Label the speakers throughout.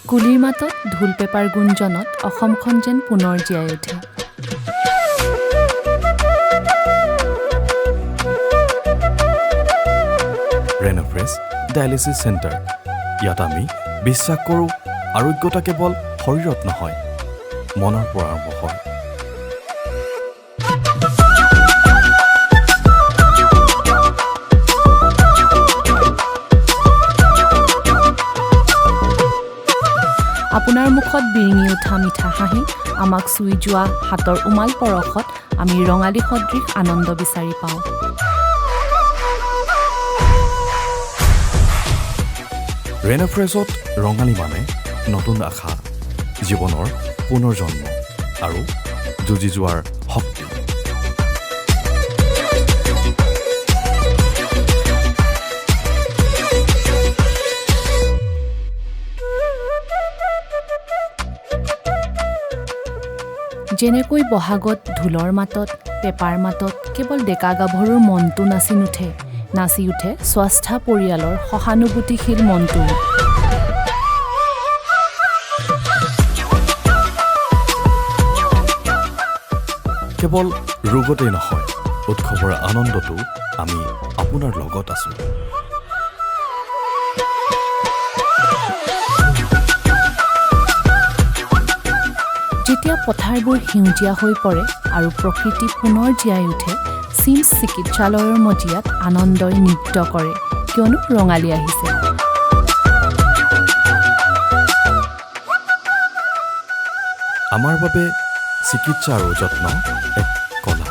Speaker 1: কুলিৰ মাতত ঢোল পেপাৰ গুঞ্জনত অসমখন যেন পুনৰ জীয়াই উঠে।
Speaker 2: ৰেন'ফ্ৰেছ ডায়েলিচিছ চেণ্টাৰ। ইয়াত আমি বিশ্বাস কৰোঁ আৰোগ্যতা কেৱল শৰীৰত নহয়, মনৰ পৰা আৰম্ভ হয়।
Speaker 1: আপোনাৰ মুখত বিৰিঙি উঠা মিঠা হাঁহি, আমাক চুই যোৱা হাতৰ উমাল পৰশত আমি ৰঙালী সদৃশ আনন্দ বিচাৰি পাওঁ।
Speaker 2: ৰেন'ফ্ৰেছত ৰঙালী মানে নতুন আশা, জীৱনৰ পুনৰ্জন্ম আৰু যুঁজি যোৱাৰ শক্তি।
Speaker 1: যেনেকৈ বহাগত ঢোলৰ মাতত, পেপাৰ মাতত কেৱল ডেকা গাভৰুৰ মনটো নাচি উঠে স্বাস্থ্য পৰিয়ালৰ সহানুভূতিশীল মনটো।
Speaker 2: কেৱল ৰোগতেই নহয়, উৎসৱৰ আনন্দটো আমি আপোনাৰ লগত আছোঁ।
Speaker 1: যেতিয়া পথাৰবোৰ সেউজীয়া হৈ পৰে আৰু প্ৰকৃতি পুনৰ জীয়াই উঠে, চিমছ চিকিৎসালয়ৰ মজিয়াত আনন্দই নৃত্য কৰে, কিয়নো ৰঙালী আহিছে।
Speaker 2: আমাৰ বাবে চিকিৎসা আৰু যত্ন এক কলা,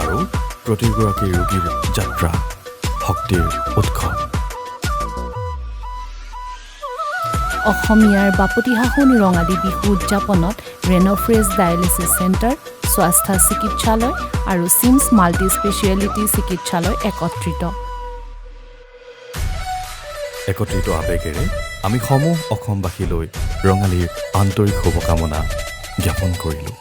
Speaker 2: আৰু প্ৰতিগৰাকী ৰোগীৰ যাত্ৰা শক্তিৰ উৎসৱ।
Speaker 1: অসমীয়াৰ বাপতিসাহোন ৰঙালী বিহু উদযাপনত ৰেন'ফ্ৰেছ ডায়েলিচিছ চেণ্টাৰ, স্বাস্থ্য চিকিৎসালয় আৰু চিমছ মাল্টি স্পেচিয়েলিটি চিকিৎসালয় একত্ৰিত
Speaker 2: আৱেগেৰে আমি সমূহ অসমবাসীলৈ ৰঙালীৰ আন্তৰিক শুভকামনা জ্ঞাপন কৰিলোঁ।